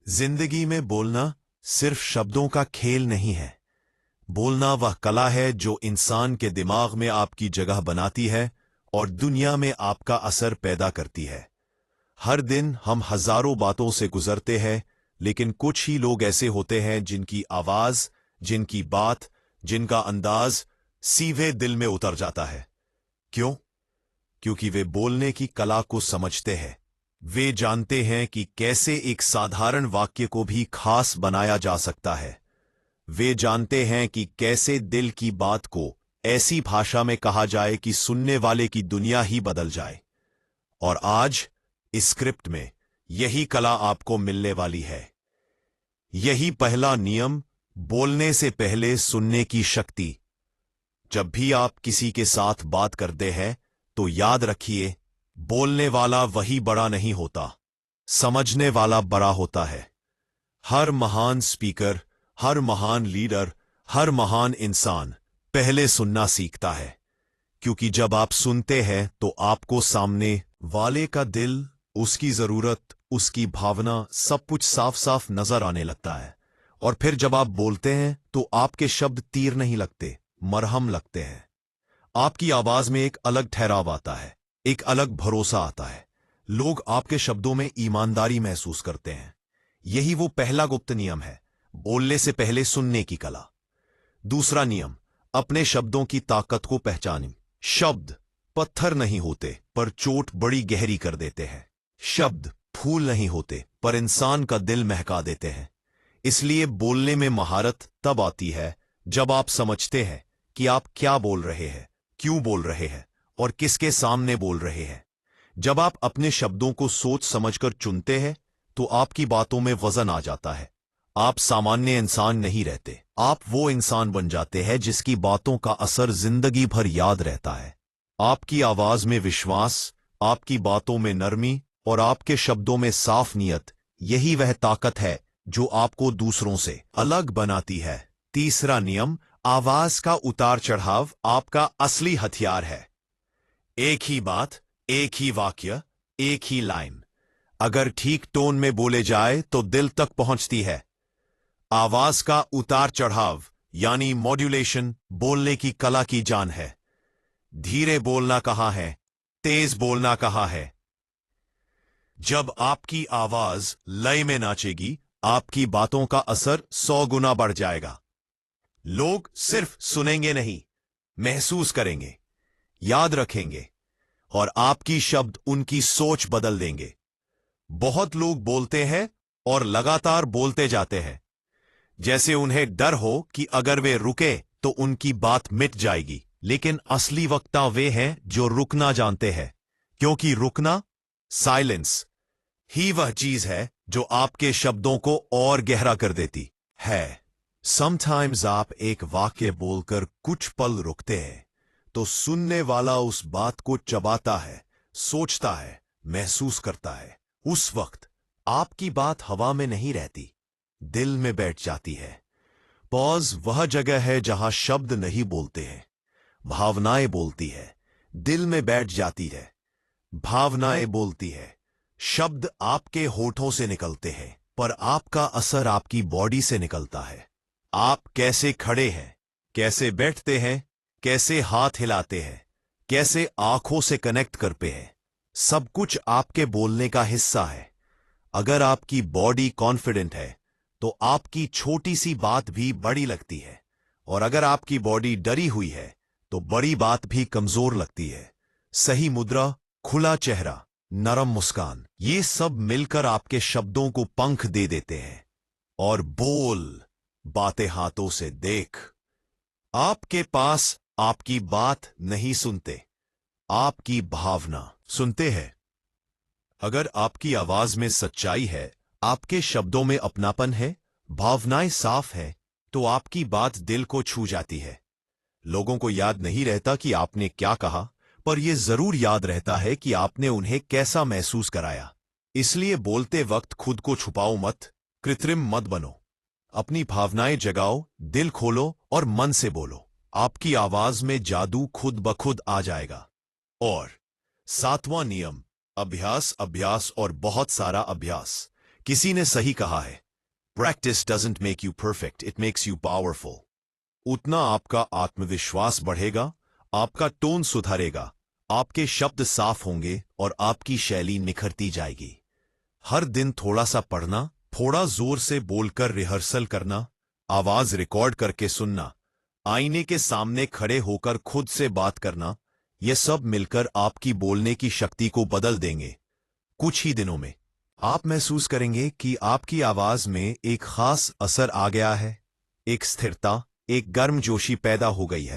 जिंदगी में बोलना सिर्फ शब्दों का खेल नहीं है। बोलना वह कला है जो इंसान के दिमाग में आपकी जगह बनाती है और दुनिया में आपका असर पैदा करती है। हर दिन हम हजारों बातों से गुजरते हैं, लेकिन कुछ ही लोग ऐसे होते हैं जिनकी आवाज, जिनकी बात, जिनका अंदाज सीधे दिल में उतर जाता है। क्यों? क्योंकि वे बोलने की कला को समझते हैं। वे जानते हैं कि कैसे एक साधारण वाक्य को भी खास बनाया जा सकता है। वे जानते हैं कि कैसे दिल की बात को ऐसी भाषा में कहा जाए कि सुनने वाले की दुनिया ही बदल जाए। और आज इस स्क्रिप्ट में यही कला आपको मिलने वाली है। यही पहला नियम, बोलने से पहले सुनने की शक्ति। जब भी आप किसी के साथ बात करते हैं तो याद रखिए, बोलने वाला वही बड़ा नहीं होता, समझने वाला बड़ा होता है। हर महान स्पीकर, हर महान लीडर, हर महान इंसान पहले सुनना सीखता है, क्योंकि जब आप सुनते हैं तो आपको सामने वाले का दिल, उसकी जरूरत, उसकी भावना सब कुछ साफ साफ नजर आने लगता है। और फिर जब आप बोलते हैं तो आपके शब्द तीर नहीं लगते, मरहम लगते हैं। आपकी आवाज में एक अलग ठहराव आता है, एक अलग भरोसा आता है। लोग आपके शब्दों में ईमानदारी महसूस करते हैं। यही वो पहला गुप्त नियम है, बोलने से पहले सुनने की कला। दूसरा नियम, अपने शब्दों की ताकत को पहचानें। शब्द पत्थर नहीं होते, पर चोट बड़ी गहरी कर देते हैं। शब्द फूल नहीं होते, पर इंसान का दिल महका देते हैं। इसलिए बोलने में महारत तब आती है जब आप समझते हैं कि आप क्या बोल रहे हैं, क्यों बोल रहे हैं और किसके सामने बोल रहे हैं। जब आप अपने शब्दों को सोच समझकर चुनते हैं तो आपकी बातों में वजन आ जाता है। आप सामान्य इंसान नहीं रहते, आप वो इंसान बन जाते हैं जिसकी बातों का असर जिंदगी भर याद रहता है। आपकी आवाज में विश्वास, आपकी बातों में नरमी और आपके शब्दों में साफ नियत, यही वह ताकत है जो आपको दूसरों से अलग बनाती है। तीसरा नियम, आवाज का उतार चढ़ाव आपका असली हथियार है। एक ही बात, एक ही वाक्य, एक ही लाइन, अगर ठीक टोन में बोले जाए तो दिल तक पहुंचती है। आवाज का उतार चढ़ाव यानी मॉड्यूलेशन बोलने की कला की जान है। धीरे बोलना कहाँ है, तेज बोलना कहाँ है। जब आपकी आवाज लय में नाचेगी, आपकी बातों का असर 100 गुना बढ़ जाएगा। लोग सिर्फ सुनेंगे नहीं, महसूस करेंगे, याद रखेंगे, और आपकी शब्द उनकी सोच बदल देंगे। बहुत लोग बोलते हैं और लगातार बोलते जाते हैं, जैसे उन्हें डर हो कि अगर वे रुके तो उनकी बात मिट जाएगी। लेकिन असली वक्ता वे हैं जो रुकना जानते हैं, क्योंकि रुकना, साइलेंस, ही वह चीज है जो आपके शब्दों को और गहरा कर देती है। समटाइम्स आप एक वाक्य बोलकर कुछ पल रुकते हैं तो सुनने वाला उस बात को चबाता है, सोचता है, महसूस करता है। उस वक्त आपकी बात हवा में नहीं रहती, दिल में बैठ जाती है। पॉज वह जगह है जहां शब्द नहीं बोलते हैं, भावनाएं बोलती है। दिल में बैठ जाती है, भावनाएं बोलती है। शब्द आपके होठों से निकलते हैं, पर आपका असर आपकी बॉडी से निकलता है। आप कैसे खड़े हैं, कैसे बैठते हैं, कैसे हाथ हिलाते हैं, कैसे आंखों से कनेक्ट करते हैं, सब कुछ आपके बोलने का हिस्सा है। अगर आपकी बॉडी कॉन्फिडेंट है तो आपकी छोटी सी बात भी बड़ी लगती है, और अगर आपकी बॉडी डरी हुई है तो बड़ी बात भी कमजोर लगती है। सही मुद्रा, खुला चेहरा, नरम मुस्कान, ये सब मिलकर आपके शब्दों को पंख दे देते हैं। और बोल, बातें हाथों से देख। आपके पास आपकी बात नहीं सुनते, आपकी भावना सुनते हैं। अगर आपकी आवाज में सच्चाई है, आपके शब्दों में अपनापन है, भावनाएं साफ है, तो आपकी बात दिल को छू जाती है। लोगों को याद नहीं रहता कि आपने क्या कहा, पर यह जरूर याद रहता है कि आपने उन्हें कैसा महसूस कराया। इसलिए बोलते वक्त खुद को छुपाओ मत, कृत्रिम मत बनो। अपनी भावनाएं जगाओ, दिल खोलो और मन से बोलो। आपकी आवाज में जादू खुद ब खुद आ जाएगा। और 7वां नियम, अभ्यास, अभ्यास और बहुत सारा अभ्यास। किसी ने सही कहा है, practice doesn't make you perfect, it makes you powerful. उतना आपका आत्मविश्वास बढ़ेगा, आपका टोन सुधरेगा, आपके शब्द साफ होंगे और आपकी शैली निखरती जाएगी। हर दिन थोड़ा सा पढ़ना, थोड़ा जोर से बोलकर रिहर्सल करना, आवाज रिकॉर्ड करके सुनना, आईने के सामने खड़े होकर खुद से बात करना, यह सब मिलकर आपकी बोलने की शक्ति को बदल देंगे। कुछ ही दिनों में आप महसूस करेंगे कि आपकी आवाज में एक खास असर आ गया है, एक स्थिरता, एक गर्मजोशी पैदा हो गई है।